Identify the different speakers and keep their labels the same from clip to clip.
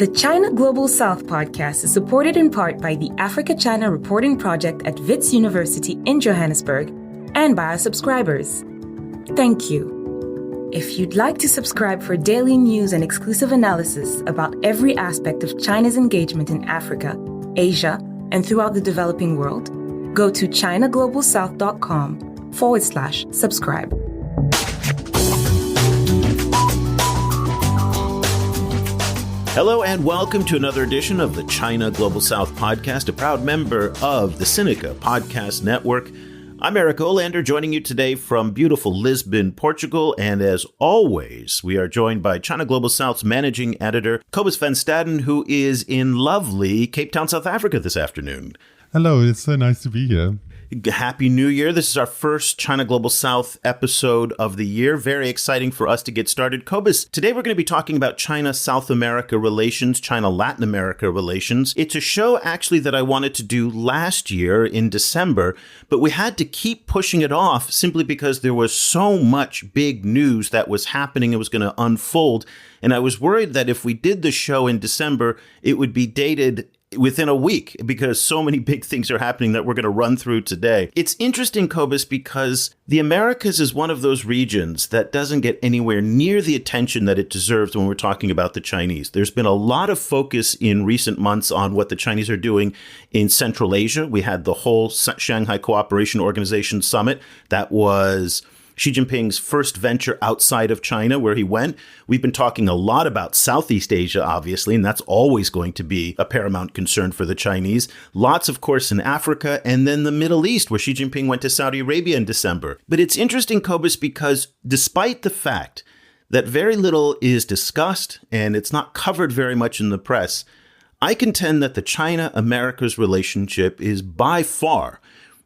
Speaker 1: The China Global South podcast is supported in part by the Africa-China Reporting Project at Wits University in Johannesburg and by our subscribers. Thank you. If you'd like to subscribe for daily news and exclusive analysis about every aspect of China's engagement in Africa, Asia, and throughout the developing world, go to ChinaGlobalSouth.com/subscribe.
Speaker 2: Hello and welcome to another edition of the China Global South podcast, a proud member of the Sinica Podcast Network. I'm Eric Olander, joining you today from beautiful Lisbon, Portugal. And as always, we are joined by China Global South's managing editor, Cobus van Staden, who is in lovely Cape Town, South Africa this afternoon.
Speaker 3: Hello, it's so nice to be here.
Speaker 2: Happy New Year. This is our first China Global South episode of the year. Very exciting for us to get started. Cobus, today we're going to be talking about China-South America relations, China-Latin America relations. It's a show actually that I wanted to do last year in December, but we had to keep pushing it off simply because there was so much big news that was happening. It was going to unfold. And I was worried that if we did the show in December, it would be dated within a week because so many big things are happening that we're going to run through today. It's interesting, Cobus, because the Americas is one of those regions that doesn't get anywhere near the attention that it deserves when we're talking about the Chinese. There's been a lot of focus in recent months on what the Chinese are doing in Central Asia. We had the whole Shanghai Cooperation Organization Summit. That was Xi Jinping's first venture outside of China, where he went. We've been talking a lot about Southeast Asia, obviously, and that's always going to be a paramount concern for the Chinese. Lots, of course, in Africa, and then the Middle East, where Xi Jinping went to Saudi Arabia in December. But it's interesting, Cobus, because despite the fact that very little is discussed and it's not covered very much in the press, I contend that the China-America's relationship is by far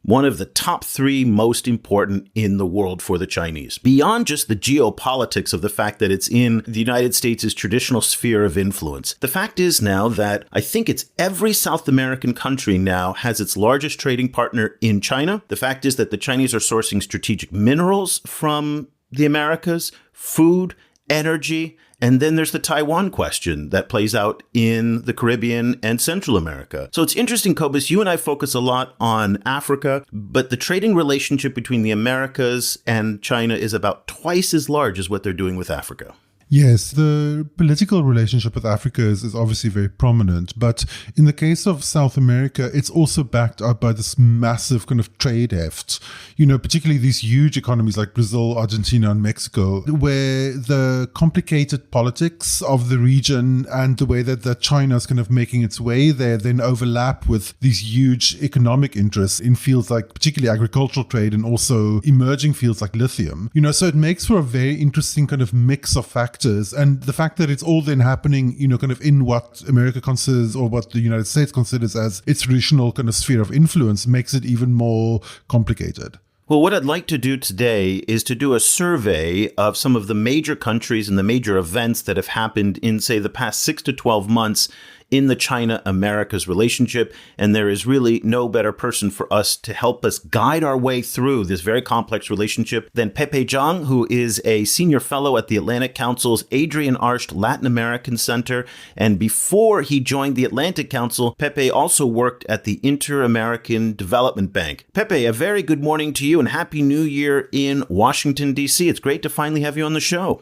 Speaker 2: one of the top three most important in the world for the Chinese. Beyond just the geopolitics of the fact that it's in the United States' traditional sphere of influence, the fact is now that I think it's every South American country now has its largest trading partner in China. The fact is that the Chinese are sourcing strategic minerals from the Americas, food, energy, and then there's the Taiwan question that plays out in the Caribbean and Central America. So it's interesting, Cobus, you and I focus a lot on Africa, but the trading relationship between the Americas and China is about twice as large as what they're doing with Africa.
Speaker 3: Yes, the political relationship with Africa is obviously very prominent, but in the case of South America, it's also backed up by this massive kind of trade heft, particularly these huge economies like Brazil, Argentina, and Mexico, where the complicated politics of the region and the way that China is kind of making its way there then overlap with these huge economic interests in fields like particularly agricultural trade and also emerging fields like lithium. So it makes for a very interesting kind of mix of factors. And the fact that it's all then happening, kind of in what America considers or what the United States considers as its traditional kind of sphere of influence makes it even more complicated.
Speaker 2: Well, what I'd like to do today is to do a survey of some of the major countries and the major events that have happened in, say, the past 6 to 12 months in the China-America's relationship. And there is really no better person for us to help us guide our way through this very complex relationship than Pepe Zhang, who is a senior fellow at the Atlantic Council's Adrian Arsht Latin American Center. And before he joined the Atlantic Council, Pepe also worked at the Inter-American Development Bank. Pepe, a very good morning to you and Happy New Year in Washington, D.C. It's great to finally have you on the show.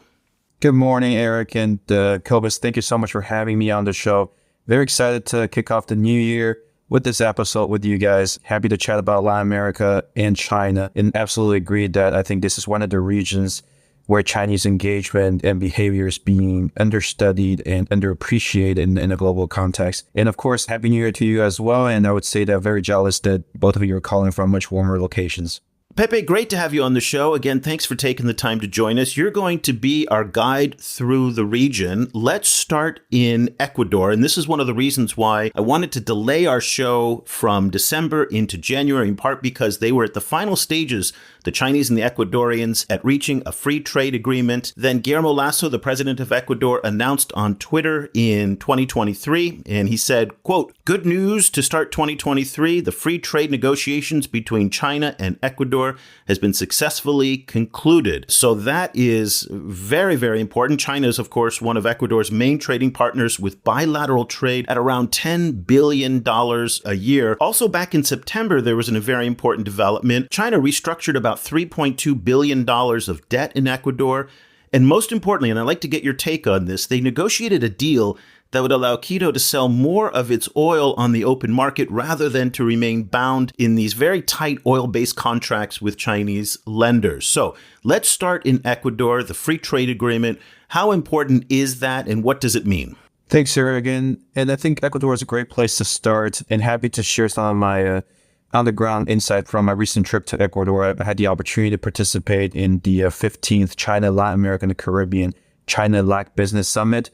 Speaker 4: Good morning, Eric and Cobus. Thank you so much for having me on the show. Very excited to kick off the new year with this episode with you guys. Happy to chat about Latin America and China, and absolutely agree that I think this is one of the regions where Chinese engagement and behavior is being understudied and underappreciated in a global context. And of course, Happy New Year to you as well. And I would say that I'm very jealous that both of you are calling from much warmer locations.
Speaker 2: Pepe, great to have you on the show. Again, thanks for taking the time to join us. You're going to be our guide through the region. Let's start in Ecuador. And this is one of the reasons why I wanted to delay our show from December into January, in part because they were at the final stages, the Chinese and the Ecuadorians at reaching a free trade agreement. Then Guillermo Lasso, the president of Ecuador, announced on Twitter in 2023, and he said, quote, "Good news to start 2023. The free trade negotiations between China and Ecuador has been successfully concluded." So that is very, very important. China is, of course, one of Ecuador's main trading partners with bilateral trade at around $10 billion a year. Also, back in September, there was a very important development. China restructured about $3.2 billion of debt in Ecuador. And most importantly, and I'd like to get your take on this, they negotiated a deal that would allow Quito to sell more of its oil on the open market rather than to remain bound in these very tight oil-based contracts with Chinese lenders. So let's start in Ecuador, the free trade agreement. How important is that and what does it mean?
Speaker 4: Thanks, Eric. And I think Ecuador is a great place to start, and happy to share some of my on-the-ground insight from my recent trip to Ecuador. I had the opportunity to participate in the 15th China, Latin America, and the Caribbean China-LAC Business Summit.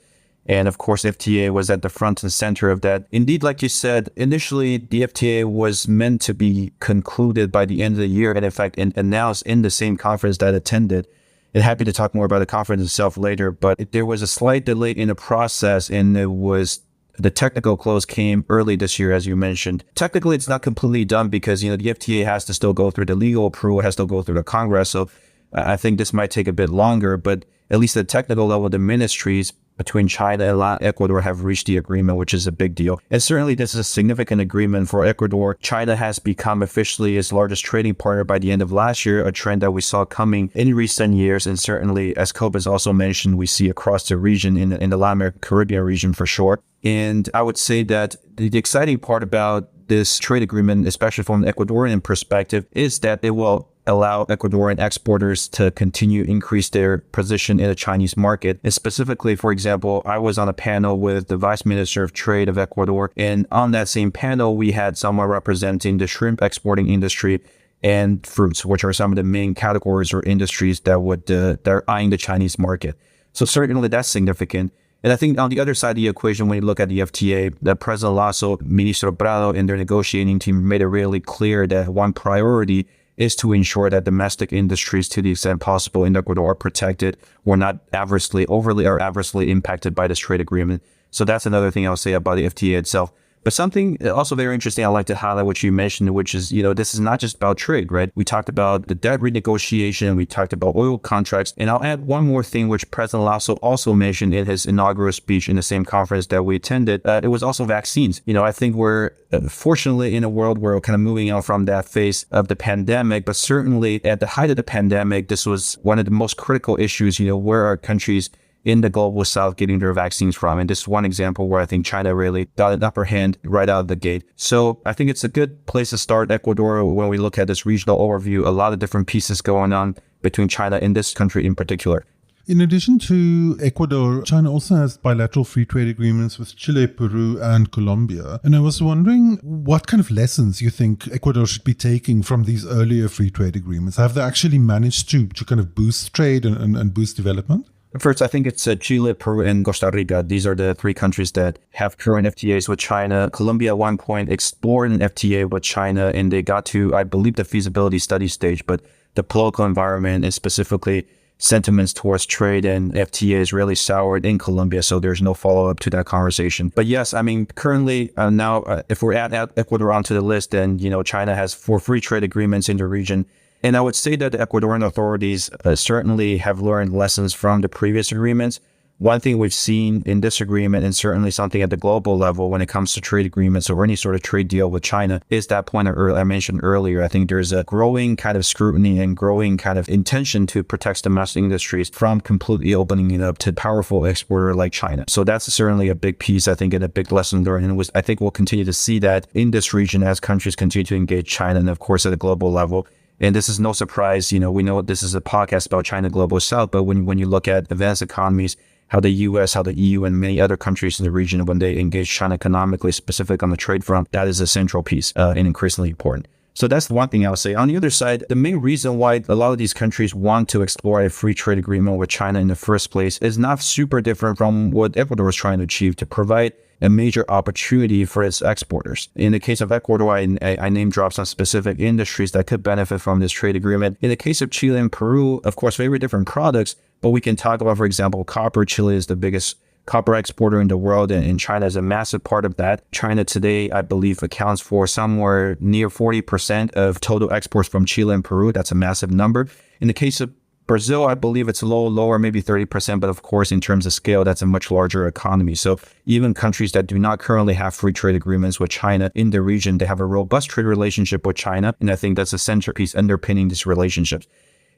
Speaker 4: And of course, FTA was at the front and center of that. Indeed, like you said, initially, the FTA was meant to be concluded by the end of the year. And in fact, announced in the same conference that I attended. And happy to talk more about the conference itself later. But there was a slight delay in the process, and the technical close came early this year, as you mentioned. Technically, it's not completely done because, the FTA has to still go through the legal approval, has to go through the Congress. So I think this might take a bit longer, but at least at the technical level, the ministries between China and Ecuador have reached the agreement, which is a big deal. And certainly this is a significant agreement for Ecuador. China has become officially its largest trading partner by the end of last year, a trend that we saw coming in recent years. And certainly, as Cobus also mentioned, we see across the region, in the Latin American Caribbean region for sure. And I would say that the exciting part about this trade agreement, especially from an Ecuadorian perspective, is that it will allow Ecuadorian exporters to continue increase their position in the Chinese market. And specifically, for example, I was on a panel with the Vice Minister of Trade of Ecuador. And on that same panel, we had someone representing the shrimp exporting industry and fruits, which are some of the main categories or industries that are eyeing the Chinese market. So certainly that's significant. And I think on the other side of the equation, when you look at the FTA, that President Lasso, Ministro Prado, and their negotiating team made it really clear that one priority is to ensure that domestic industries, to the extent possible in Ecuador, are protected or not overly adversely impacted by this trade agreement. So that's another thing I'll say about the FTA itself. But something also very interesting I'd like to highlight, which you mentioned, which is, this is not just about trade, right? We talked about the debt renegotiation, we talked about oil contracts, and I'll add one more thing, which President Lasso also mentioned in his inaugural speech in the same conference that we attended. It was also vaccines. I think we're fortunately in a world where we're kind of moving out from that phase of the pandemic, but certainly at the height of the pandemic, this was one of the most critical issues, where are countries in the global south getting their vaccines from. And this is one example where I think China really got an upper hand right out of the gate. So I think it's a good place to start Ecuador when we look at this regional overview, a lot of different pieces going on between China and this country in particular.
Speaker 3: In addition to Ecuador, China also has bilateral free trade agreements with Chile, Peru, and Colombia. And I was wondering what kind of lessons you think Ecuador should be taking from these earlier free trade agreements. Have they actually managed to kind of boost trade and boost development?
Speaker 4: First, I think it's Chile, Peru, and Costa Rica. These are the three countries that have current FTAs with China. Colombia at one point explored an FTA with China, and they got to, I believe, the feasibility study stage. But the political environment and specifically sentiments towards trade and FTAs really soured in Colombia, so there's no follow-up to that conversation. But yes, I mean, currently now, if we're add Ecuador onto the list, then, China has 4 free trade agreements in the region. And I would say that the Ecuadorian authorities certainly have learned lessons from the previous agreements. One thing we've seen in this agreement, and certainly something at the global level when it comes to trade agreements or any sort of trade deal with China, is that point I mentioned earlier. I think there's a growing kind of scrutiny and growing kind of intention to protect domestic industries from completely opening it up to powerful exporter like China. So that's certainly a big piece, I think, and a big lesson learned. And I think we'll continue to see that in this region as countries continue to engage China, and of course at a global level. And this is no surprise, we know this is a podcast about China Global South, but when you look at advanced economies, how the US, how the EU, and many other countries in the region, when they engage China economically, specific on the trade front, that is a central piece and increasingly important. So that's one thing I'll say. On the other side, the main reason why a lot of these countries want to explore a free trade agreement with China in the first place is not super different from what Ecuador is trying to achieve, to provide a major opportunity for its exporters. In the case of Ecuador, I name drop some specific industries that could benefit from this trade agreement. In the case of Chile and Peru, of course, very different products, but we can talk about, for example, copper. Chile is the biggest copper exporter in the world, and China is a massive part of that. China today, I believe, accounts for somewhere near 40% of total exports from Chile and Peru. That's a massive number. In the case of Brazil, I believe it's a little lower, maybe 30%, but of course, in terms of scale, that's a much larger economy. So even countries that do not currently have free trade agreements with China in the region, they have a robust trade relationship with China, and I think that's a centerpiece underpinning these relationships.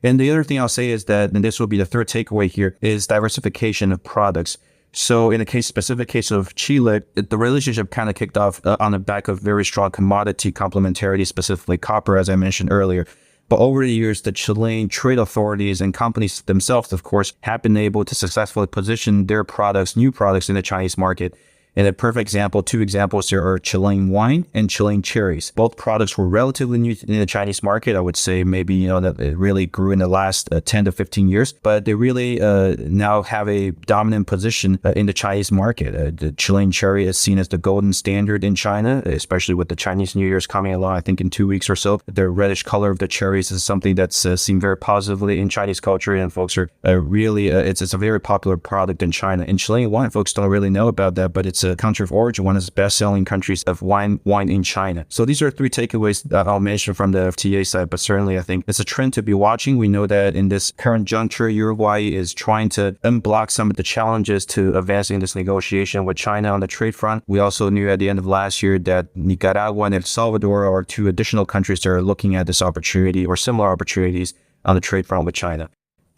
Speaker 4: And the other thing I'll say is that, and this will be the third takeaway here, is diversification of products. So in the specific case of Chile, the relationship kind of kicked off on the back of very strong commodity complementarity, specifically copper, as I mentioned earlier. But over the years, the Chilean trade authorities and companies themselves, of course, have been able to successfully position their products, new products in the Chinese market. And a perfect example, two examples there are Chilean wine and Chilean cherries. Both products were relatively new in the Chinese market. I would say maybe, that it really grew in the last 10 to 15 years, but they really now have a dominant position in the Chinese market. The Chilean cherry is seen as the golden standard in China, especially with the Chinese New Year's coming along, I think in 2 weeks or so. The reddish color of the cherries is something that's seen very positively in Chinese culture, and folks are really, it's a very popular product in China. In Chilean wine, folks don't really know about that, but it's a country of origin, one of the best-selling countries of wine in China. So these are three takeaways that I'll mention from the FTA side, but certainly I think it's a trend to be watching. We know that in this current juncture, Uruguay is trying to unblock some of the challenges to advancing this negotiation with China on the trade front. We also knew at the end of last year that Nicaragua and El Salvador are two additional countries that are looking at this opportunity or similar opportunities on the trade front with China.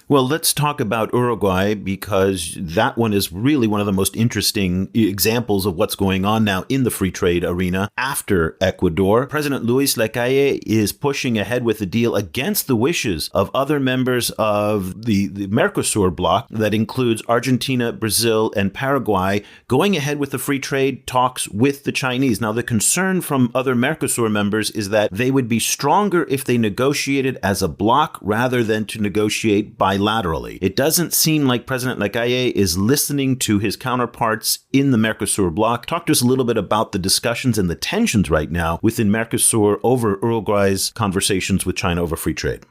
Speaker 2: Well, let's talk about Uruguay, because that one is really one of the most interesting examples of what's going on now in the free trade arena after Ecuador. President Luis Lacalle is pushing ahead with a deal against the wishes of other members of the Mercosur bloc that includes Argentina, Brazil, and Paraguay, going ahead with the free trade talks with the Chinese. Now, the concern from other Mercosur members is that they would be stronger if they negotiated as a bloc rather than to negotiate bilaterally. It doesn't seem like President Lacalle is listening to his counterparts in the Mercosur bloc. Talk to us a little bit about the discussions and the tensions right now within Mercosur over Uruguay's conversations with China over free trade.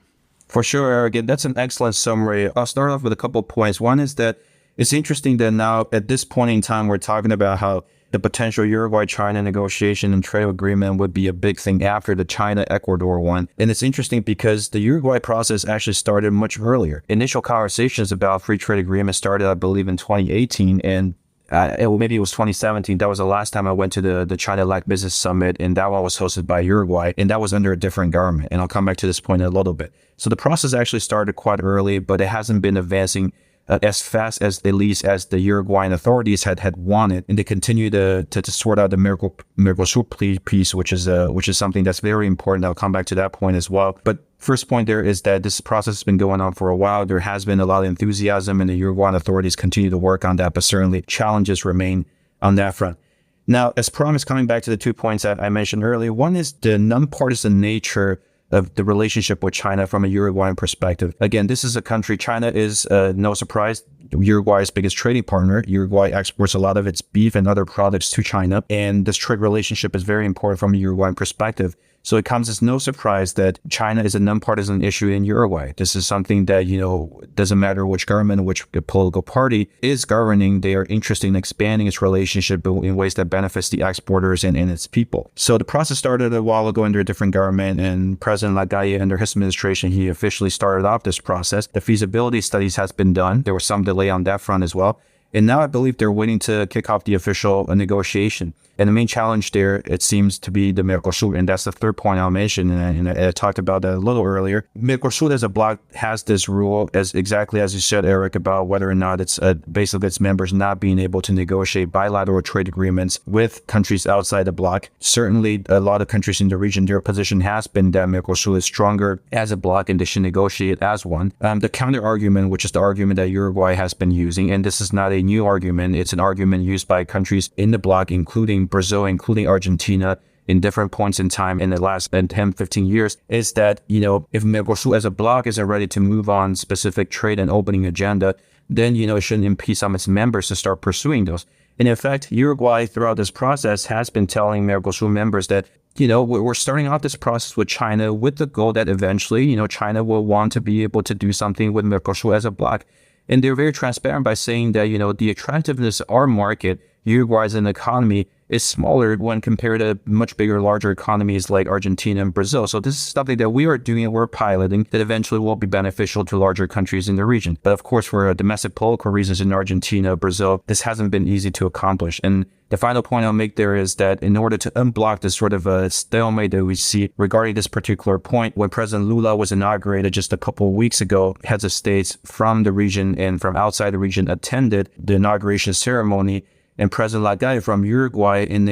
Speaker 4: For sure, Eric, and that's an excellent summary. I'll start off with a couple of points. One is that it's interesting that now at this point in time, we're talking about how the potential Uruguay-China negotiation and trade agreement would be a big thing after the China-Ecuador one. And it's interesting because the Uruguay process actually started much earlier. Initial conversations about free trade agreement started, I believe, in 2018, and maybe it was 2017. That was the last time I went to the China-LAC Business Summit, and that one was hosted by Uruguay, and that was under a different government. And I'll come back to this point in a little bit. So the process actually started quite early, but it hasn't been advancing as fast as at least as the Uruguayan authorities had wanted, and they continue to sort out the Mercosur piece, which is something that's very important. I'll come back to that point as well. But first point there is that this process has been going on for a while. There has been a lot of enthusiasm, and the Uruguayan authorities continue to work on that, but certainly challenges remain on that front. Now, as promised, coming back to the 2 points that I mentioned earlier, one is the nonpartisan nature of the relationship with China from a Uruguayan perspective. Again, this is a country, China is, no surprise, Uruguay's biggest trading partner. Uruguay exports a lot of its beef and other products to China, and this trade relationship is very important from a Uruguayan perspective. So it comes as no surprise that China is a nonpartisan issue in Uruguay. This is something that, doesn't matter which government, which political party is governing, they are interested in expanding its relationship in ways that benefits the exporters and its people. So the process started a while ago under a different government, and President Lacalle, under his administration, he officially started off this process. The feasibility studies has been done. There was some delay on that front as well. And now I believe they're waiting to kick off the official negotiation. And the main challenge there, it seems to be the Mercosur. And that's the third point I'll mention. And I talked about that a little earlier. Mercosur as a bloc has this rule, as exactly as you said, Eric, about whether or not it's basically its members not being able to negotiate bilateral trade agreements with countries outside the bloc. Certainly, a lot of countries in the region, their position has been that Mercosur is stronger as a bloc and they should negotiate as one. The counter argument, which is the argument that Uruguay has been using, and this is not a new argument, it's an argument used by countries in the bloc, including Brazil, including Argentina, in different points in time in the last 10, 15 years, is that, if Mercosur as a bloc isn't ready to move on specific trade and opening agenda, then, it shouldn't impede some of its members to start pursuing those. And in fact, Uruguay throughout this process has been telling Mercosur members that, we're starting off this process with China with the goal that eventually, China will want to be able to do something with Mercosur as a bloc. And they're very transparent by saying that, the attractiveness of our market, Uruguay as an economy, is smaller when compared to much bigger, larger economies like Argentina and Brazil. So this is something that we are doing and we're piloting that eventually will be beneficial to larger countries in the region. But of course, for domestic political reasons in Argentina, Brazil, this hasn't been easy to accomplish. And the final point I'll make there is that in order to unblock this sort of a stalemate that we see regarding this particular point, when President Lula was inaugurated just a couple of weeks ago, heads of states from the region and from outside the region attended the inauguration ceremony. And President Lagai from Uruguay, in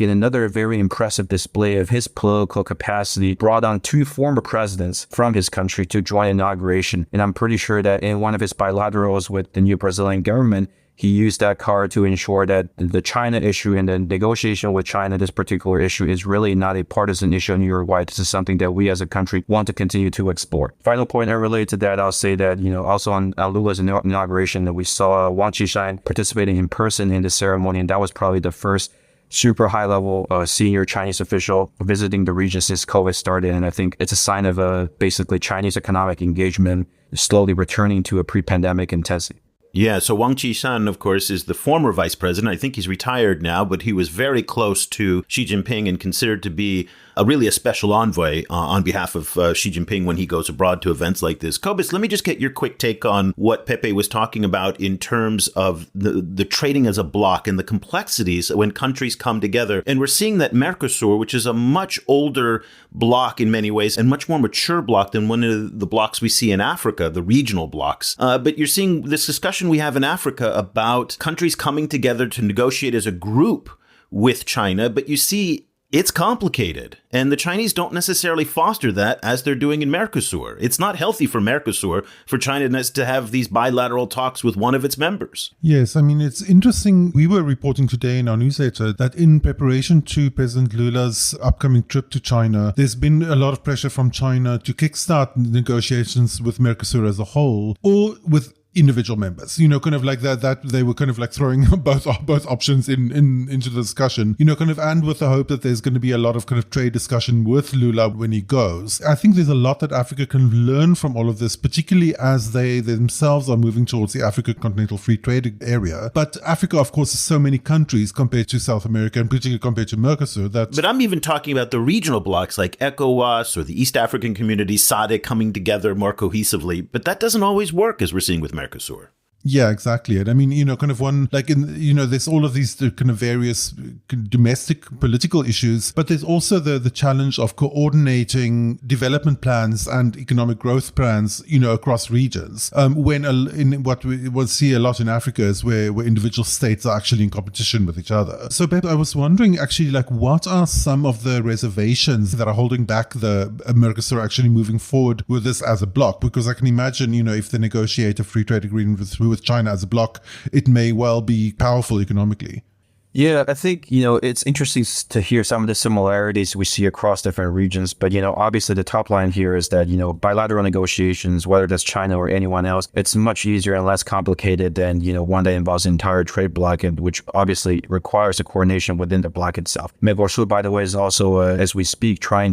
Speaker 4: another very impressive display of his political capacity, brought on 2 former presidents from his country to join inauguration. And I'm pretty sure that in one of his bilaterals with the new Brazilian government, he used that card to ensure that the China issue and the negotiation with China, this particular issue, is really not a partisan issue in Uruguay. This is something that we as a country want to continue to explore. Final point related to that, I'll say that, also on Lula's inauguration, that we saw Wang Qishan participating in person in the ceremony, and that was probably the first super high-level senior Chinese official visiting the region since COVID started. And I think it's a sign of basically Chinese economic engagement slowly returning to a pre-pandemic intensity.
Speaker 2: Yeah, so Wang Qishan, of course, is the former vice president. I think he's retired now, but he was very close to Xi Jinping and considered to be really a special envoy on behalf of Xi Jinping when he goes abroad to events like this. Cobus, let me just get your quick take on what Pepe was talking about in terms of the trading as a bloc and the complexities when countries come together. And we're seeing that Mercosur, which is a much older bloc in many ways and much more mature bloc than one of the blocs we see in Africa, the regional blocs. But you're seeing this discussion we have in Africa about countries coming together to negotiate as a group with China, but you see it's complicated, and the Chinese don't necessarily foster that as they're doing in Mercosur. It's not healthy for Mercosur for China to have these bilateral talks with one of its members.
Speaker 3: Yes, it's interesting. We were reporting today in our newsletter that in preparation to President Lula's upcoming trip to China, there's been a lot of pressure from China to kickstart negotiations with Mercosur as a whole, or with individual members, kind of like that they were kind of like throwing both options into the discussion, and with the hope that there's going to be a lot of kind of trade discussion with Lula when he goes. I think there's a lot that Africa can learn from all of this, particularly as they themselves are moving towards the Africa Continental Free Trade Area. But Africa, of course, is so many countries compared to South America, and particularly compared to Mercosur. But
Speaker 2: I'm even talking about the regional blocs like ECOWAS or the East African Community, SADC, coming together more cohesively. But that doesn't always work, as we're seeing with Mercosur.
Speaker 3: Yeah, exactly. And kind of one, like there's all of these kind of various domestic political issues, but there's also the challenge of coordinating development plans and economic growth plans, across regions. When in what we will see a lot in Africa is where individual states are actually in competition with each other. So, Pepe, I was wondering actually, like, what are some of the reservations that are holding back the Mercosur actually moving forward with this as a bloc? Because I can imagine, if they negotiate a free trade agreement with China as a bloc, it may well be powerful economically.
Speaker 4: Yeah, I think, it's interesting to hear some of the similarities we see across different regions. But, obviously the top line here is that, bilateral negotiations, whether that's China or anyone else, it's much easier and less complicated than, one that involves the entire trade bloc, and which obviously requires a coordination within the bloc itself. Mercosur, by the way, is also, as we speak, I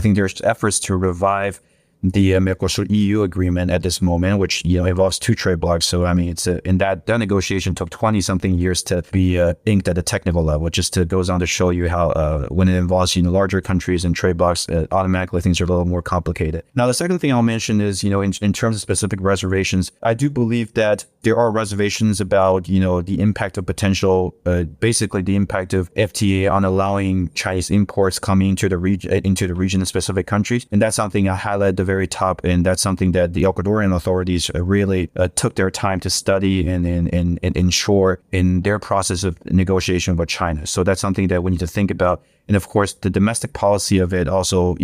Speaker 4: think there's efforts to revive the Mercosur EU agreement at this moment, which involves 2 trade blocs. So it's in that negotiation took 20-something years to be inked at a technical level. Just goes on to show you how when it involves larger countries and trade blocs, automatically things are a little more complicated. Now, the second thing I'll mention is in terms of specific reservations, I do believe that there are reservations about the impact of potential, basically the impact of FTA on allowing Chinese imports coming into the region in specific countries, and that's something I highlighted at the very top, and that's something that the Ecuadorian authorities really took their time to study and ensure in their process of negotiation with China. So that's something that we need to think about. And of course, the domestic policy of it also,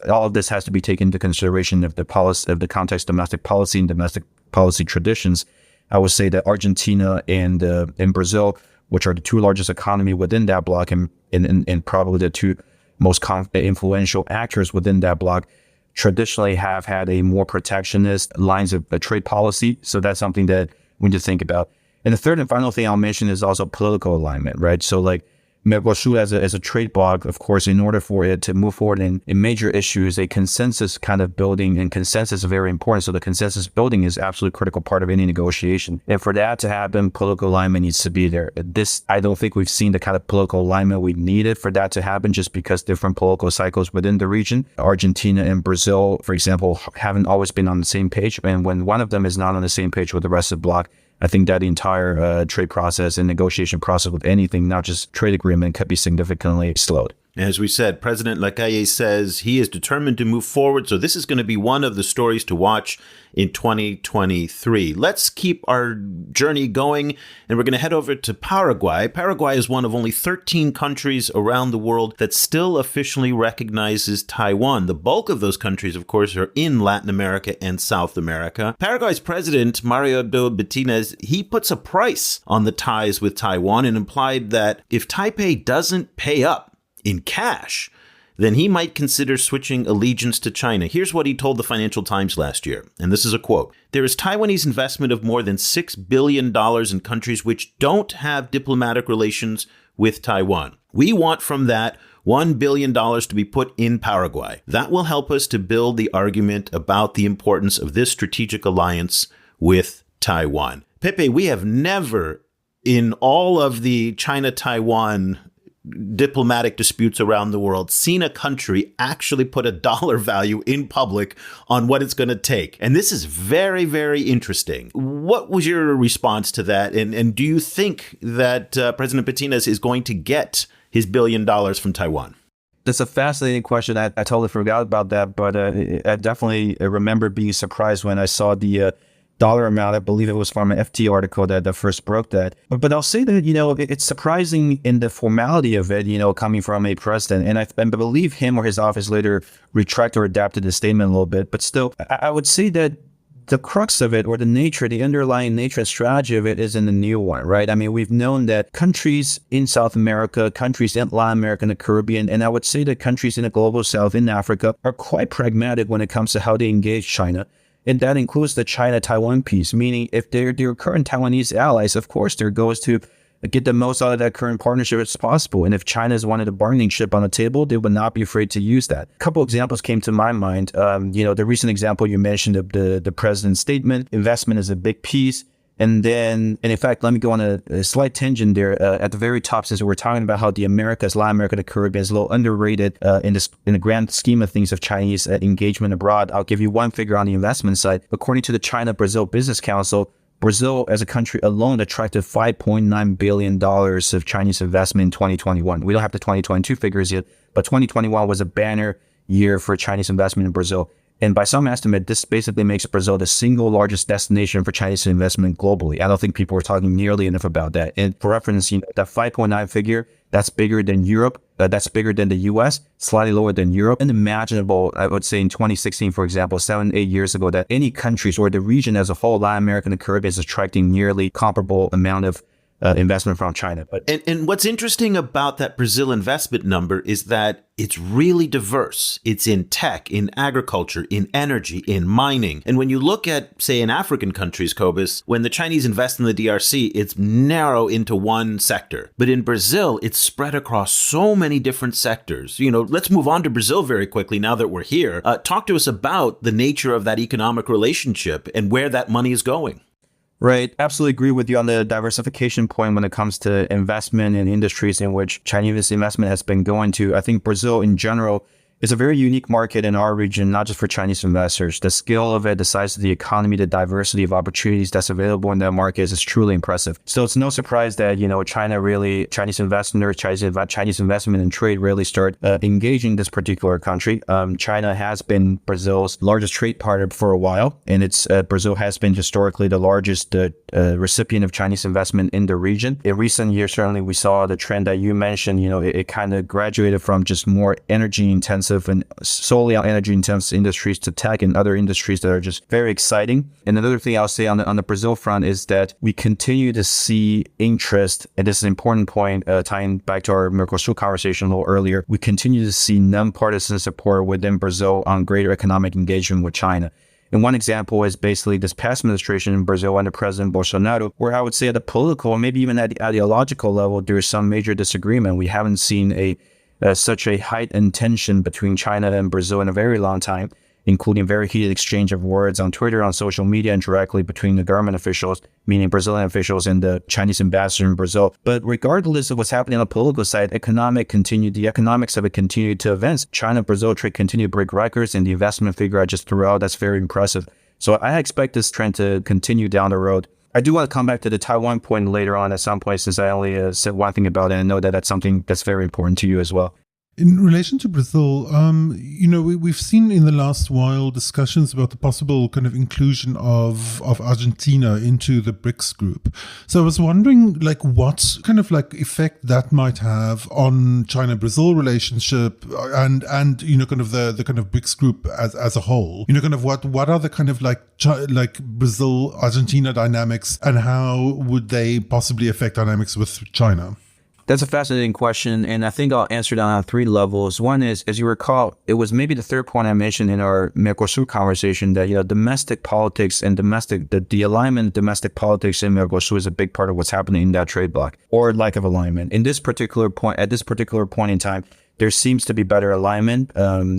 Speaker 4: all of this has to be taken into consideration of the context, domestic policy and domestic policy traditions. I would say that Argentina and Brazil which are the two largest economy within that bloc and probably the two most influential actors within that bloc, traditionally have had a more protectionist lines of trade policy. So that's something that we need to think about. And the third and final thing I'll mention is also political alignment, right? So like Mercosur as a trade bloc, of course, in order for it to move forward in major issues, a consensus kind of building, and consensus is very important. So the consensus building is absolutely critical part of any negotiation. And for that to happen, political alignment needs to be there. I don't think we've seen the kind of political alignment we needed for that to happen, just because different political cycles within the region. Argentina and Brazil, for example, haven't always been on the same page. And when one of them is not on the same page with the rest of the bloc, I think that the entire trade process and negotiation process with anything, not just trade agreement, could be significantly slowed.
Speaker 2: As we said, President Lacalle says he is determined to move forward. So this is going to be one of the stories to watch in 2023. Let's keep our journey going, and we're going to head over to Paraguay. Paraguay is one of only 13 countries around the world that still officially recognizes Taiwan. The bulk of those countries, of course, are in Latin America and South America. Paraguay's president, Mario Abdo Betinez, he puts a price on the ties with Taiwan and implied that if Taipei doesn't pay up in cash, then he might consider switching allegiance to China. Here's what he told the Financial Times last year, and this is a quote. There is Taiwanese investment of more than $6 billion in countries which don't have diplomatic relations with Taiwan. We want from that $1 billion to be put in Paraguay. That will help us to build the argument about the importance of this strategic alliance with Taiwan. Pepe, we have never, in all of the China-Taiwan diplomatic disputes around the world, seen a country actually put a dollar value in public on what it's going to take. And this is very, very interesting. What was your response to that? And do you think that President Betinez is going to get his $1 billion from Taiwan?
Speaker 4: That's a fascinating question. I totally forgot about that, but I definitely remember being surprised when I saw the dollar amount. I believe it was from an FT article that first broke that. But I'll say that, it's surprising in the formality of it, coming from a president. And I believe him or his office later retracted or adapted the statement a little bit. But still, I would say that the crux of it, or the underlying nature and strategy of it, is in the new one, right? I mean, we've known that countries in South America, countries in Latin America and the Caribbean, and I would say that countries in the global South, in Africa, are quite pragmatic when it comes to how they engage China. And that includes the China-Taiwan piece, meaning if they're their current Taiwanese allies, of course, their goal is to get the most out of that current partnership as possible. And if China is one of the bargaining chip on the table, they would not be afraid to use that. A couple examples came to my mind. The recent example you mentioned of the president's statement, investment is a big piece. And in fact, let me go on a slight tangent there. At the very top, since we're talking about how the Americas, Latin America, the Caribbean is a little underrated in the grand scheme of things of Chinese engagement abroad, I'll give you one figure on the investment side. According to the China-Brazil Business Council, Brazil as a country alone attracted $5.9 billion of Chinese investment in 2021. We don't have the 2022 figures yet, but 2021 was a banner year for Chinese investment in Brazil. And by some estimate, this basically makes Brazil the single largest destination for Chinese investment globally. I don't think people are talking nearly enough about that. And for reference, that 5.9 figure, that's bigger than Europe. That's bigger than the US, slightly lower than Europe. Unimaginable, I would say in 2016, for example, 7-8 years ago, that any countries or the region as a whole, Latin America and the Caribbean, is attracting nearly comparable amount of investment from China.
Speaker 2: And what's interesting about that Brazil investment number is that it's really diverse. It's in tech, in agriculture, in energy, in mining. And when you look at, say, in African countries, Cobus, when the Chinese invest in the DRC, it's narrow into one sector. But in Brazil, it's spread across so many different sectors. Let's move on to Brazil very quickly now that we're here. Talk to us about the nature of that economic relationship and where that money is going.
Speaker 4: Right. Absolutely agree with you on the diversification point when it comes to investment in industries in which Chinese investment has been going to. I think Brazil in general is a very unique market in our region, not just for Chinese investors. The scale of it, the size of the economy, the diversity of opportunities that's available in that market is truly impressive. So it's no surprise that, Chinese investment and trade really start engaging this particular country. China has been Brazil's largest trade partner for a while, and Brazil has been historically the largest recipient of Chinese investment in the region. In recent years, certainly we saw the trend that you mentioned, it kind of graduated from just more energy intensive intensive and solely on energy intensive industries to tech and other industries that are just very exciting. And another thing I'll say on the Brazil front is that we continue to see interest, and this is an important point, tying back to our Mercosur conversation a little earlier, we continue to see nonpartisan support within Brazil on greater economic engagement with China. And one example is basically this past administration in Brazil under President Bolsonaro, where I would say at the political, maybe even at the ideological level, there is some major disagreement. We haven't seen such a heightened tension between China and Brazil in a very long time, including very heated exchange of words on Twitter, on social media, and directly between the government officials, meaning Brazilian officials and the Chinese ambassador in Brazil. But regardless of what's happening on the political side, the economics of it continued to advance. China-Brazil trade continued to break records, and the investment figure I just threw out, that's very impressive. So I expect this trend to continue down the road. I do want to come back to the Taiwan point later on at some point, since I only said one thing about it, and I know that that's something that's very important to you as well.
Speaker 3: In relation to Brazil, we've seen in the last while discussions about the possible kind of inclusion of Argentina into the BRICS group. So I was wondering, what kind of effect that might have on China-Brazil relationship and kind of the kind of BRICS group as a whole. What are the kind of Brazil-Argentina dynamics, and how would they possibly affect dynamics with China?
Speaker 4: That's a fascinating question, and I think I'll answer that on 3 levels. One is, as you recall, it was maybe the third point I mentioned in our Mercosur conversation that, domestic politics and the alignment of domestic politics in Mercosur is a big part of what's happening in that trade bloc, or lack of alignment. At this particular point in time, there seems to be better alignment.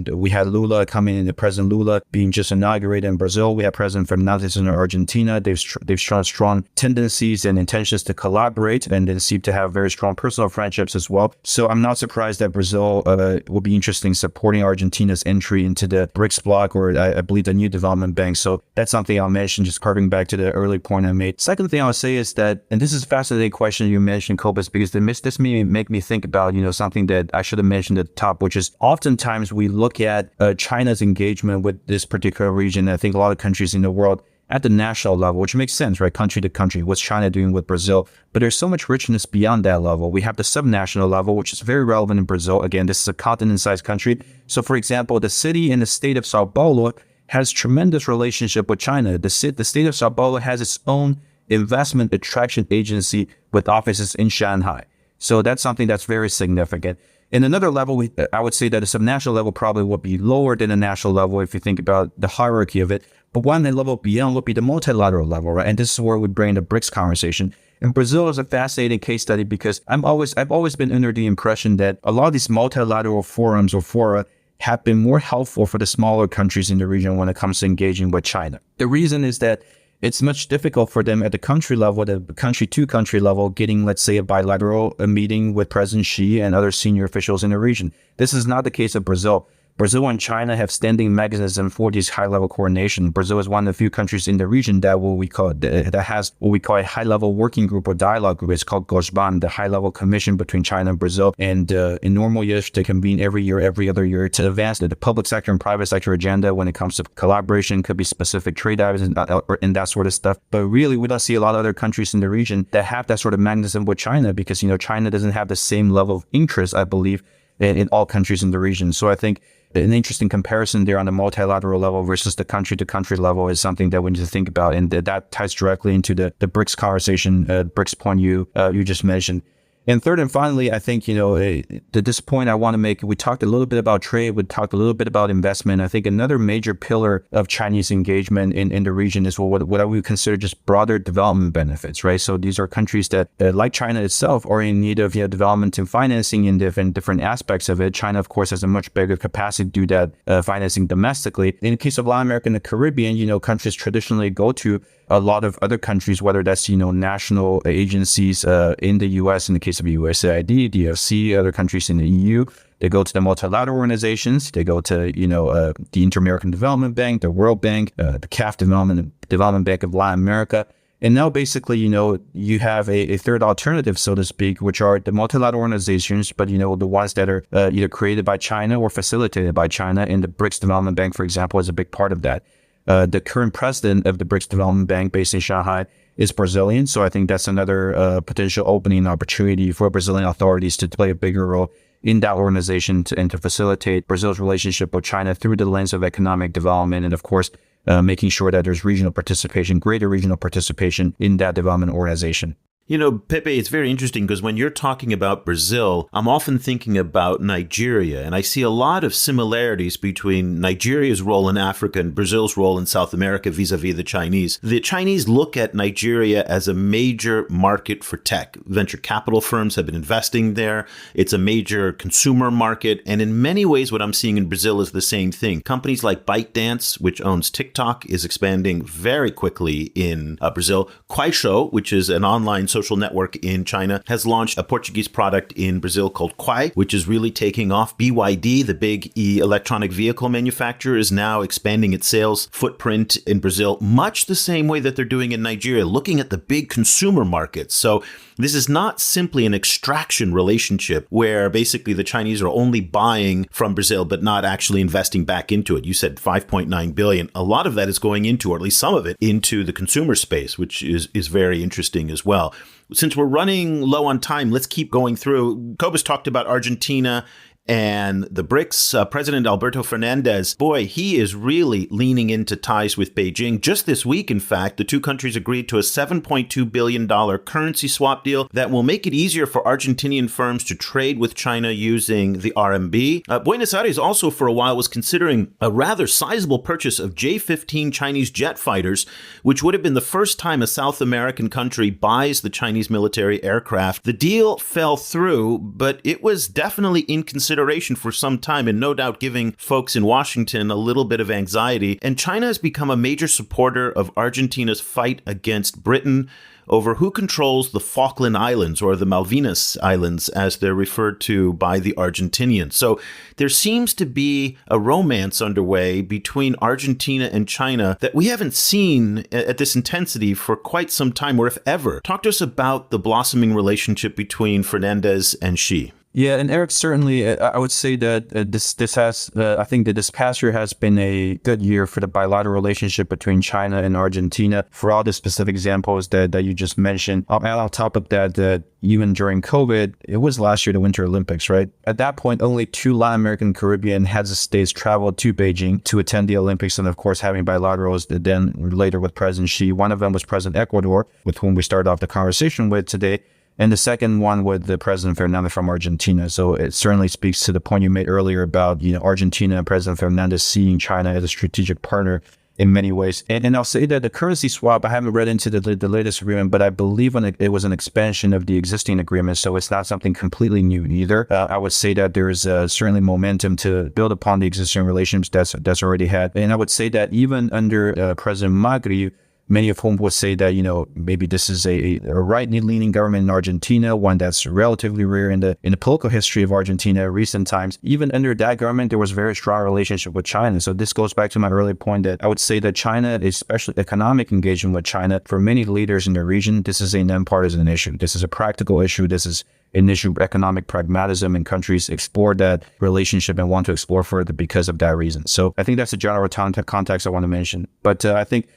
Speaker 4: We had Lula coming in, President Lula being just inaugurated in Brazil. We have President Fernandes in Argentina. They've shown strong tendencies and intentions to collaborate, and they seem to have very strong personal friendships as well. So I'm not surprised that Brazil will be interested in supporting Argentina's entry into the BRICS bloc, or I believe the new development bank. So that's something I'll mention, just carving back to the early point I made. Second thing I'll say is that, and this is a fascinating question you mentioned, Cobus, because this may make me think about, something that I should have mentioned at the top, which is oftentimes we look at China's engagement with this particular region. I think a lot of countries in the world at the national level, which makes sense, right? Country to country, what's China doing with Brazil? But there's so much richness beyond that level. We have the subnational level, which is very relevant in Brazil. Again, this is a continent-sized country. So for example, the city and the state of Sao Paulo has tremendous relationship with China. The state of Sao Paulo has its own investment attraction agency with offices in Shanghai. So that's something that's very significant. In another level, I would say that a subnational level probably would be lower than a national level if you think about the hierarchy of it. But one level beyond would be the multilateral level, right? And this is where we bring the BRICS conversation. And Brazil is a fascinating case study because I've always been under the impression that a lot of these multilateral forums or fora have been more helpful for the smaller countries in the region when it comes to engaging with China. The reason is that it's much difficult for them at the country level, the country-to-country level, getting, let's say, a bilateral meeting with President Xi and other senior officials in the region. This is not the case of Brazil. Brazil and China have standing mechanisms for these high-level coordination. Brazil is one of the few countries in the region that has what we call a high-level working group or dialogue group. It's called GOSBAN, the high-level commission between China and Brazil. And in normal years, they convene every other year to advance the public sector and private sector agenda when it comes to collaboration. Could be specific trade items and that sort of stuff. But really, we don't see a lot of other countries in the region that have that sort of mechanism with China because, China doesn't have the same level of interest, I believe, in all countries in the region. So I think an interesting comparison there on the multilateral level versus the country-to-country level is something that we need to think about, and that ties directly into the BRICS conversation, BRICS point you just mentioned. And third and finally, I think, this point I want to make, we talked a little bit about trade, we talked a little bit about investment. I think another major pillar of Chinese engagement in the region is what I would consider just broader development benefits, right? So these are countries that, like China itself, are in need of development and financing in different aspects of it. China, of course, has a much bigger capacity to do that financing domestically. In the case of Latin America and the Caribbean, countries traditionally go to a lot of other countries, whether that's, national agencies in the U.S., in the case of USAID, DFC, other countries in the EU. They go to the multilateral organizations. They go to, the Inter-American Development Bank, the World Bank, the CAF Development Bank of Latin America. And now basically, you have a third alternative, so to speak, which are the multilateral organizations, but, the ones that are either created by China or facilitated by China. And the BRICS Development Bank, for example, is a big part of that. The current president of the BRICS Development Bank based in Shanghai is Brazilian. So I think that's another potential opening opportunity for Brazilian authorities to play a bigger role in that organization and to facilitate Brazil's relationship with China through the lens of economic development and, of course, making sure that there's regional participation, greater regional participation in that development organization.
Speaker 2: You know, Pepe, it's very interesting because when you're talking about Brazil, I'm often thinking about Nigeria, and I see a lot of similarities between Nigeria's role in Africa and Brazil's role in South America vis-a-vis the Chinese. The Chinese look at Nigeria as a major market for tech. Venture capital firms have been investing there. It's a major consumer market. And in many ways, what I'm seeing in Brazil is the same thing. Companies like ByteDance, which owns TikTok, is expanding very quickly in Brazil. Kuaishou, which is an online social network in China, has launched a Portuguese product in Brazil called Quai, which is really taking off. BYD, the big electronic vehicle manufacturer, is now expanding its sales footprint in Brazil, much the same way that they're doing in Nigeria, looking at the big consumer markets. So this is not simply an extraction relationship where basically the Chinese are only buying from Brazil but not actually investing back into it. You said 5.9 billion. A lot of that is going into, or at least some of it, into the consumer space, which is very interesting as well. Since we're running low on time, let's keep going through. Cobus talked about Argentina and the BRICS. President Alberto Fernandez, boy, he is really leaning into ties with Beijing. Just this week, in fact, the two countries agreed to a $7.2 billion currency swap deal that will make it easier for Argentinian firms to trade with China using the RMB. Buenos Aires also for a while was considering a rather sizable purchase of J-15 Chinese jet fighters, which would have been the first time a South American country buys the Chinese military aircraft. The deal fell through, but it was definitely in consideration for some time and no doubt giving folks in Washington a little bit of anxiety. And China has become a major supporter of Argentina's fight against Britain over who controls the Falkland Islands, or the Malvinas Islands, as they're referred to by the Argentinians. So there seems to be a romance underway between Argentina and China that we haven't seen at this intensity for quite some time, or if ever. Talk to us about the blossoming relationship between Fernandez and Xi.
Speaker 4: Yeah, and Eric, certainly, I would say that I think that this past year has been a good year for the bilateral relationship between China and Argentina for all the specific examples that you just mentioned. And on top of that, even during COVID, it was last year, the Winter Olympics, right? At that point, only 2 Latin American Caribbean heads of states traveled to Beijing to attend the Olympics, and of course, having bilaterals then later with President Xi. One of them was President Ecuador, with whom we started off the conversation with today. And the second one with the President Fernandez from Argentina. So it certainly speaks to the point you made earlier about, Argentina and President Fernandez seeing China as a strategic partner in many ways. And I'll say that the currency swap, I haven't read into the latest agreement, but I believe it was an expansion of the existing agreement. So it's not something completely new either. I would say that there is certainly momentum to build upon the existing relationships that's already had. And I would say that even under President Macri, many of whom would say that, maybe this is a right-leaning government in Argentina, one that's relatively rare in the political history of Argentina in recent times. Even under that government, there was a very strong relationship with China. So this goes back to my earlier point that I would say that China, especially economic engagement with China, for many leaders in the region, this is a nonpartisan issue. This is a practical issue. This is an issue of economic pragmatism, and countries explore that relationship and want to explore further because of that reason. So I think that's a general context I want to mention. But I think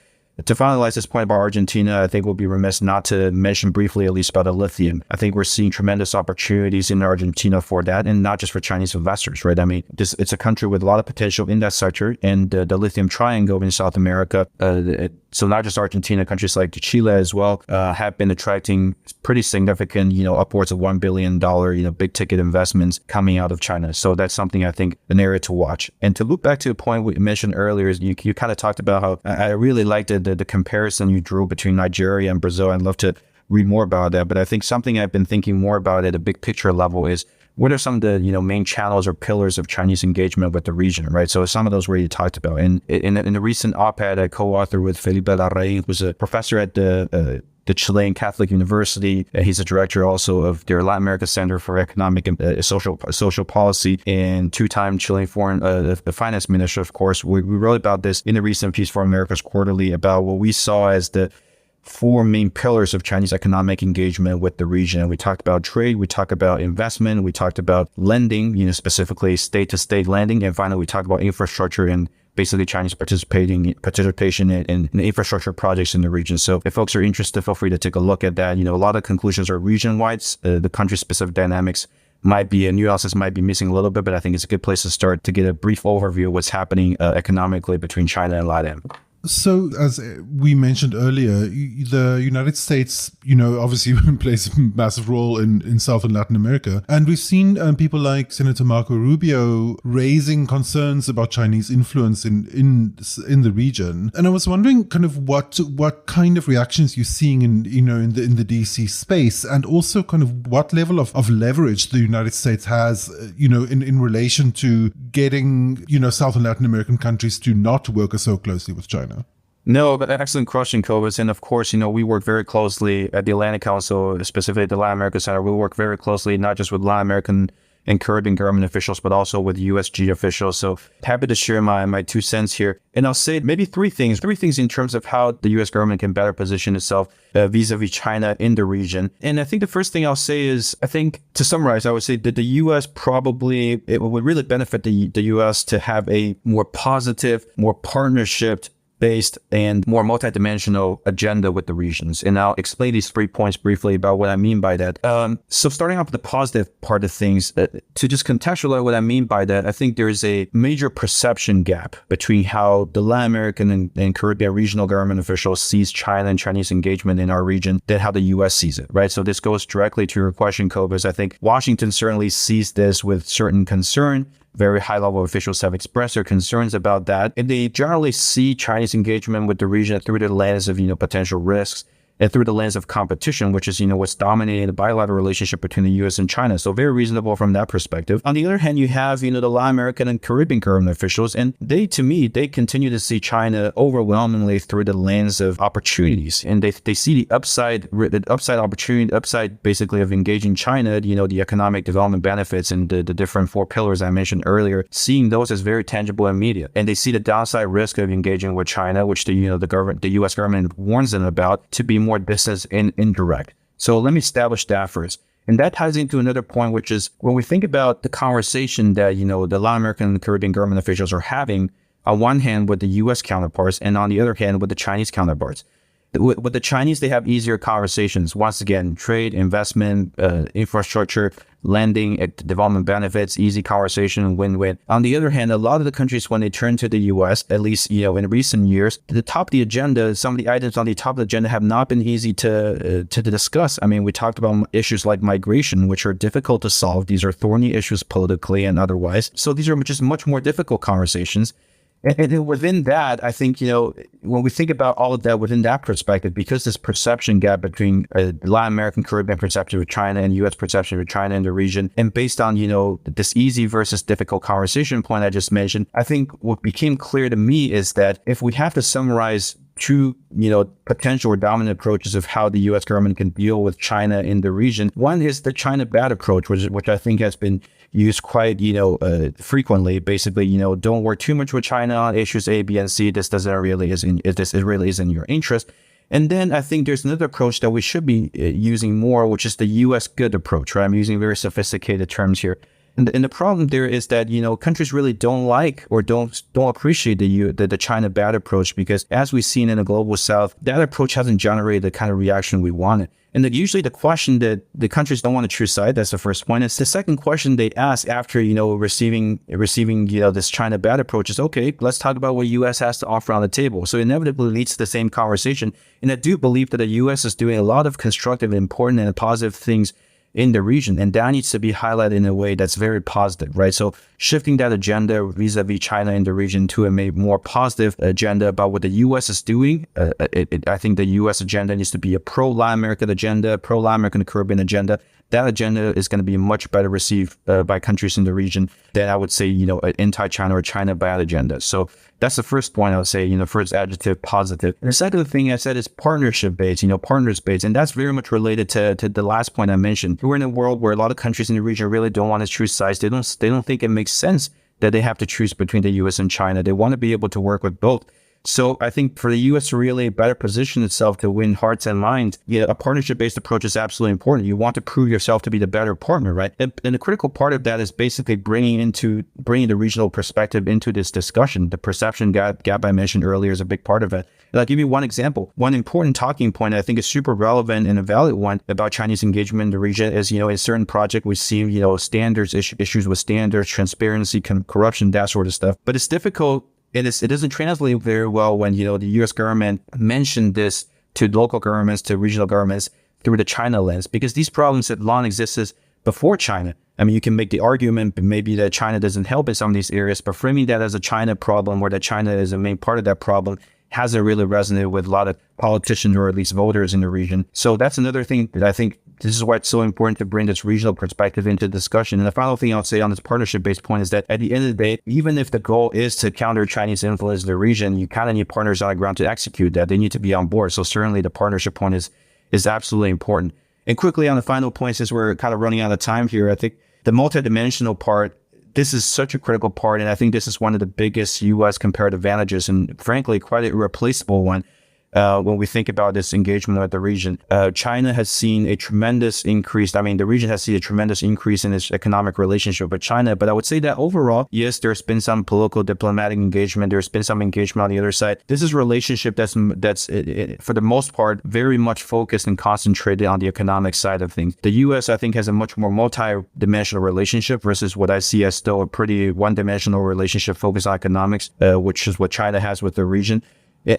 Speaker 4: to finalize this point about Argentina, I think we'll be remiss not to mention briefly at least about the lithium. I think we're seeing tremendous opportunities in Argentina for that, and not just for Chinese investors, right? I mean, it's a country with a lot of potential in that sector, and the lithium triangle in South America, so not just Argentina, countries like Chile as well, have been attracting pretty significant, upwards of $1 billion, big ticket investments coming out of China. So that's something I think an area to watch. And to loop back to the point we mentioned earlier, is you kind of talked about how I really liked the comparison you drew between Nigeria and Brazil. I'd love to read more about that. But I think something I've been thinking more about at a big picture level is, what are some of the main channels or pillars of Chinese engagement with the region, right? So some of those where you talked about. And in a recent op-ed I co-authored with Felipe Larraín, who's a professor at the Chilean Catholic University. He's a director also of their Latin America Center for Economic and Social Policy, and 2-time Chilean the finance minister, of course. We wrote about this in a recent piece for America's Quarterly about what we saw as the 4 main pillars of Chinese economic engagement with the region. We talked about trade, we talked about investment, we talked about lending, specifically state-to-state lending, and finally we talked about infrastructure and basically Chinese participation in infrastructure projects in the region. So if folks are interested, feel free to take a look at that. A lot of conclusions are region-wide. The country-specific dynamics nuances might be missing a little bit, but I think it's a good place to start to get a brief overview of what's happening economically between China and LATAM.
Speaker 3: So, as we mentioned earlier, the United States, obviously plays a massive role in South and Latin America. And we've seen people like Senator Marco Rubio raising concerns about Chinese influence in the region. And I was wondering kind of what kind of reactions you're seeing in the DC space, and also kind of what level of leverage the United States has, in relation to getting, South and Latin American countries to not work so closely with China.
Speaker 4: No, but excellent question, Cobus. And of course, we work very closely at the Atlantic Council, specifically the Latin America Center. We work very closely, not just with Latin American and Caribbean government officials, but also with USG officials. So happy to share my 2 cents here. And I'll say maybe three things in terms of how the US government can better position itself vis-a-vis China in the region. And I think the first thing I'll say is, I think to summarize, I would say that the US it would really benefit the US to have a more positive, more partnership-based and more multidimensional agenda with the regions. And I'll explain these 3 points briefly about what I mean by that. So starting off with the positive part of things, to just contextualize what I mean by that, I think there's a major perception gap between how the Latin American and Caribbean regional government officials sees China and Chinese engagement in our region than how the US sees it, right? So this goes directly to your question, Cobus. I think Washington certainly sees this with certain concern. Very high-level officials have expressed their concerns about that. And they generally see Chinese engagement with the region through the lens of, potential risks and through the lens of competition, which is, what's dominating the bilateral relationship between the U.S. and China. So very reasonable from that perspective. On the other hand, you have, the Latin American and Caribbean government officials, and they continue to see China overwhelmingly through the lens of opportunities. And they see the upside opportunity, upside basically of engaging China, the economic development benefits and the different 4 pillars I mentioned earlier, seeing those as very tangible and immediate. And they see the downside risk of engaging with China, which the U.S. government warns them about, to be more distant and indirect. So let me establish that first. And that ties into another point, which is when we think about the conversation that, the Latin American and Caribbean government officials are having, on one hand with the U.S. counterparts, and on the other hand with the Chinese counterparts. With the Chinese, they have easier conversations. Once again, trade, investment, infrastructure, lending, development benefits, easy conversation, win-win. On the other hand, a lot of the countries, when they turn to the U.S., at least in recent years, the top of the agenda, some of the items on the top of the agenda have not been easy to discuss. I mean, we talked about issues like migration, which are difficult to solve. These are thorny issues politically and otherwise. So these are just much more difficult conversations. And within that, I think, when we think about all of that within that perspective, because this perception gap between Latin American, Caribbean perception of China and U.S. perception of China in the region, and based on, this easy versus difficult conversation point I just mentioned, I think what became clear to me is that if we have to summarize true, potential or dominant approaches of how the U.S. government can deal with China in the region, one is the China bad approach, which I think has been used quite, frequently. Basically, don't work too much with China on issues A, B, and C. This really isn't your interest. And then I think there's another approach that we should be using more, which is the U.S. good approach, right? I'm using very sophisticated terms here. And the problem there is that, countries really don't like or don't appreciate the China bad approach, because as we've seen in the global south, that approach hasn't generated the kind of reaction we wanted. And usually the question that the countries don't want to choose side, that's the first point. It's the second question they ask after, receiving, this China bad approach is, okay, let's talk about what U.S. has to offer on the table. So inevitably leads to the same conversation. And I do believe that the U.S. is doing a lot of constructive, important, and positive things in the region, and that needs to be highlighted in a way that's very positive, right? So shifting that agenda vis-a-vis China in the region to a more positive agenda about what the U.S. is doing. I think the U.S. agenda needs to be a pro-Latin American agenda, pro-Latin American Caribbean agenda. That agenda is going to be much better received by countries in the region than I would say, an anti-China or China bad agenda. So that's the first point I would say, first adjective, positive. And the second thing I said is partnership-based, partners-based. And that's very much related to the last point I mentioned. We're in a world where a lot of countries in the region really don't want to choose sides. They don't think it makes sense that they have to choose between the U.S. and China. They want to be able to work with both. So I think for the U.S. to really better position itself to win hearts and minds, a partnership-based approach is absolutely important. You want to prove yourself to be the better partner, right? And the critical part of that is basically bringing the regional perspective into this discussion. The perception gap I mentioned earlier is a big part of it. And I'll give you one example. One important talking point I think is super relevant and a valid one about Chinese engagement in the region is, in certain projects we've seen, standards, issues with standards, transparency, corruption, that sort of stuff. But it's difficult. It doesn't translate very well when, the U.S. government mentioned this to local governments, to regional governments through the China lens, because these problems had long existed before China. I mean, you can make the argument maybe that China doesn't help in some of these areas, but framing that as a China problem or that China is a main part of that problem hasn't really resonated with a lot of politicians or at least voters in the region. So that's another thing that I think this is why it's so important to bring this regional perspective into discussion. And the final thing I'll say on this partnership-based point is that at the end of the day, even if the goal is to counter Chinese influence in the region, you kind of need partners on the ground to execute that. They need to be on board. So certainly the partnership point is absolutely important. And quickly on the final point, since we're kind of running out of time here, I think the multidimensional part, this is such a critical part. And I think this is one of the biggest U.S. comparative advantages and frankly, quite an irreplaceable one. When we think about this engagement with the region, China has seen a tremendous increase. I mean, the region has seen a tremendous increase in its economic relationship with China. But I would say that overall, yes, there's been some political diplomatic engagement. There's been some engagement on the other side. This is a relationship that's for the most part, very much focused and concentrated on the economic side of things. The U.S., I think, has a much more multi-dimensional relationship versus what I see as still a pretty one-dimensional relationship focused on economics, which is what China has with the region.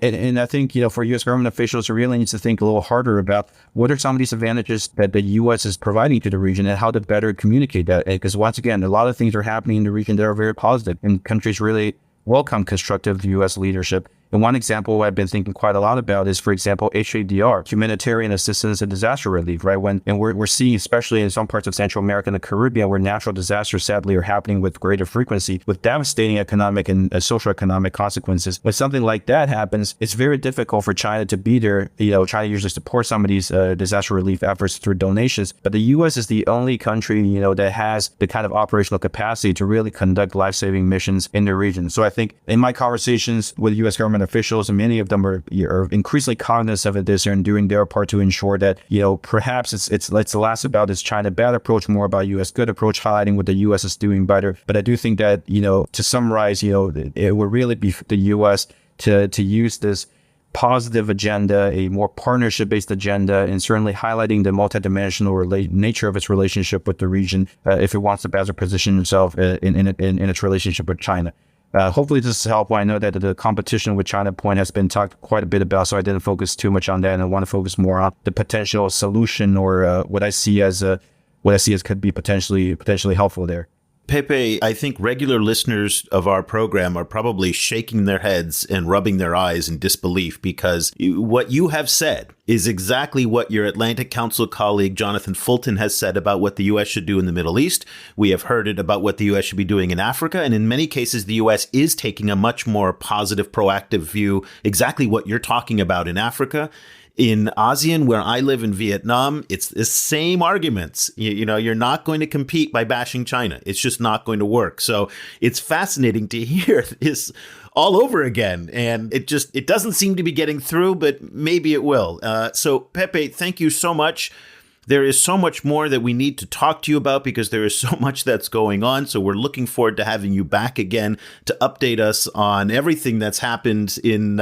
Speaker 4: And I think, for U.S. government officials, it really needs to think a little harder about what are some of these advantages that the U.S. is providing to the region and how to better communicate that. Because once again, a lot of things are happening in the region that are very positive and countries really welcome constructive U.S. leadership. And one example I've been thinking quite a lot about is, for example, HADR, humanitarian assistance and disaster relief, right? We're seeing, especially in some parts of Central America and the Caribbean, where natural disasters sadly are happening with greater frequency, with devastating economic and socioeconomic consequences. When something like that happens, it's very difficult for China to be there. China usually supports some of these disaster relief efforts through donations, but the U.S. is the only country, that has the kind of operational capacity to really conduct life-saving missions in the region. So I think in my conversations with U.S. government officials, and many of them are increasingly cognizant of this and doing their part to ensure that, perhaps it's less about this China bad approach, more about U.S. good approach, highlighting what the U.S. is doing better. But I do think that, to summarize, it would really be the U.S. to use this positive agenda, a more partnership-based agenda, and certainly highlighting the multidimensional nature of its relationship with the region if it wants to better position itself in its relationship with China. Hopefully this is helpful. I know that the competition with China point has been talked quite a bit about, so I didn't focus too much on that, and I want to focus more on the potential solution or what I see as could be potentially helpful there.
Speaker 2: Pepe, I think regular listeners of our program are probably shaking their heads and rubbing their eyes in disbelief, because what you have said is exactly what your Atlantic Council colleague Jonathan Fulton has said about what the U.S. should do in the Middle East. We have heard it about what the U.S. should be doing in Africa. And in many cases, the U.S. is taking a much more positive, proactive view, exactly what you're talking about in Africa. In ASEAN, where I live in Vietnam, it's the same arguments. You're not going to compete by bashing China. It's just not going to work. So it's fascinating to hear this all over again. And it doesn't seem to be getting through, but maybe it will. So Pepe, thank you so much. There is so much more that we need to talk to you about because there is so much that's going on. So we're looking forward to having you back again to update us on everything that's happened in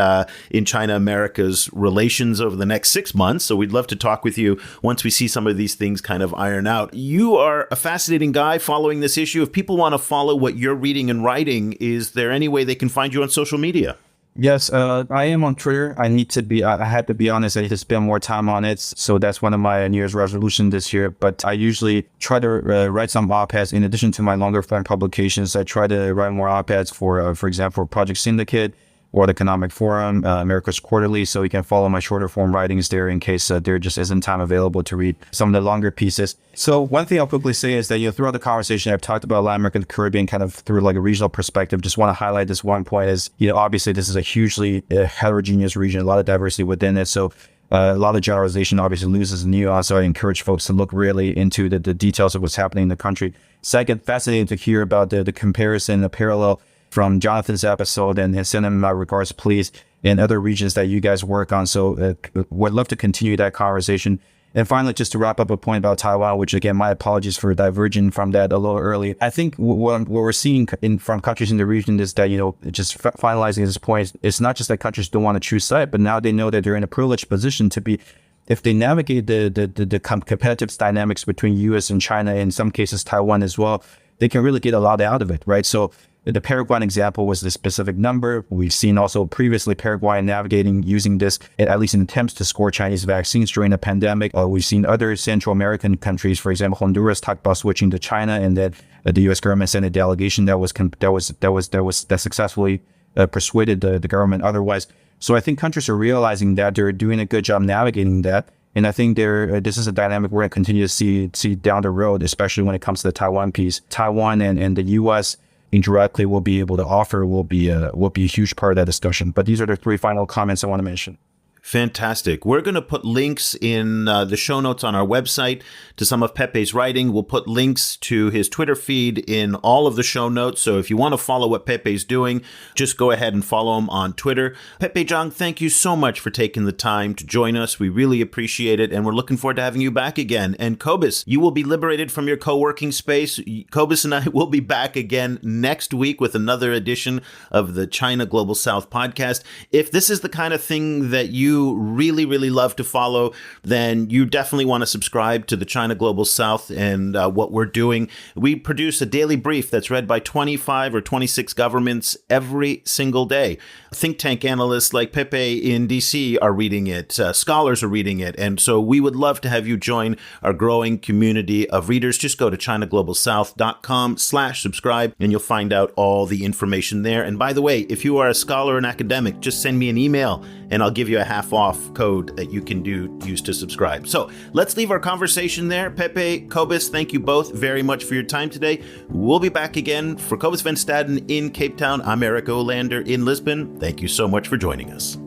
Speaker 2: China America's relations over the next 6 months. So we'd love to talk with you once we see some of these things kind of iron out. You are a fascinating guy following this issue. If people want to follow what you're reading and writing, is there any way they can find you on social media?
Speaker 4: Yes, I am on Twitter. I had to be honest, I need to spend more time on it. So that's one of my New Year's resolutions this year. But I usually try to write some op-eds in addition to my longer form publications. I try to write more op-eds for example, Project Syndicate, World Economic Forum, America's Quarterly. So you can follow my shorter form writings there in case there just isn't time available to read some of the longer pieces. So one thing I'll quickly say is that, throughout the conversation, I've talked about Latin America and the Caribbean kind of through like a regional perspective. Just want to highlight this one point is, obviously this is a hugely heterogeneous region, a lot of diversity within it. So a lot of generalization obviously loses nuance. So I encourage folks to look really into the details of what's happening in the country. Second, fascinating to hear about the comparison, the parallel from Jonathan's episode, and send him my regards, please. and other regions that you guys work on. So would love to continue that conversation. And finally, just to wrap up a point about Taiwan, which again, my apologies for diverging from that a little early. I think what we're seeing from countries in the region is that, just finalizing this point, it's not just that countries don't want to choose side, but now they know that they're in a privileged position to be, if they navigate the competitive dynamics between U.S. and China, in some cases Taiwan as well, they can really get a lot out of it, right? So the Paraguayan example was the specific number. We've seen also previously Paraguay navigating using this, at least in attempts to score Chinese vaccines during the pandemic. We've seen other Central American countries, for example, Honduras, talk about switching to China, and then the U.S. government sent a delegation that successfully persuaded the government otherwise. So I think countries are realizing that they're doing a good job navigating that. And I think this is a dynamic we're going to continue to see down the road, especially when it comes to the Taiwan piece. Taiwan and the U.S. indirectly will be able to offer will be a huge part of that discussion. But these are the three final comments I want to mention.
Speaker 2: Fantastic. We're going to put links in the show notes on our website to some of Pepe's writing. We'll put links to his Twitter feed in all of the show notes. So if you want to follow what Pepe's doing, just go ahead and follow him on Twitter. Pepe Zhang, thank you so much for taking the time to join us. We really appreciate it, and we're looking forward to having you back again. And Cobus, you will be liberated from your co-working space. Cobus and I will be back again next week with another edition of the China Global South podcast. If this is the kind of thing that you really, really love to follow, then you definitely want to subscribe to the China Global South and what we're doing. We produce a daily brief that's read by 25 or 26 governments every single day. Think tank analysts like Pepe in DC are reading it. Scholars are reading it. And so we would love to have you join our growing community of readers. Just go to ChinaGlobalSouth.com/subscribe and you'll find out all the information there. And by the way, if you are a scholar and academic, just send me an email and I'll give you a half-off code that you can use to subscribe. So let's leave our conversation there. Pepe, Cobus, thank you both very much for your time today. We'll be back again. For Cobus van Staden in Cape Town, I'm Eric Olander in Lisbon. Thank you so much for joining us.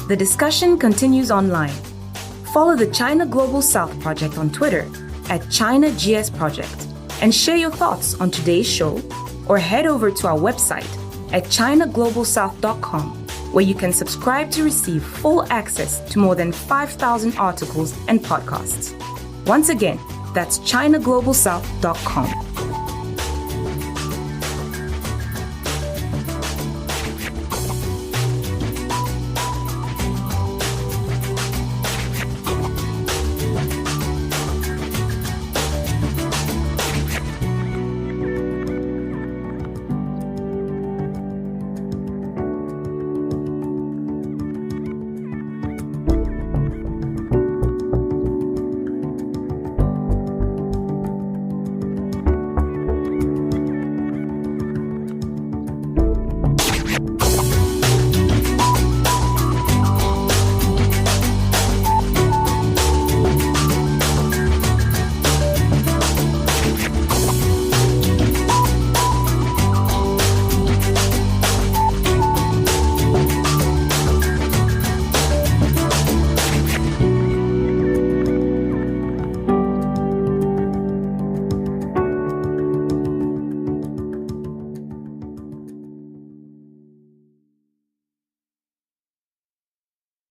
Speaker 1: The discussion continues online. Follow the China Global South Project on Twitter @ChinaGS Project and share your thoughts on today's show, or head over to our website at ChinaGlobalSouth.com, where you can subscribe to receive full access to more than 5,000 articles and podcasts. Once again, that's ChinaGlobalSouth.com.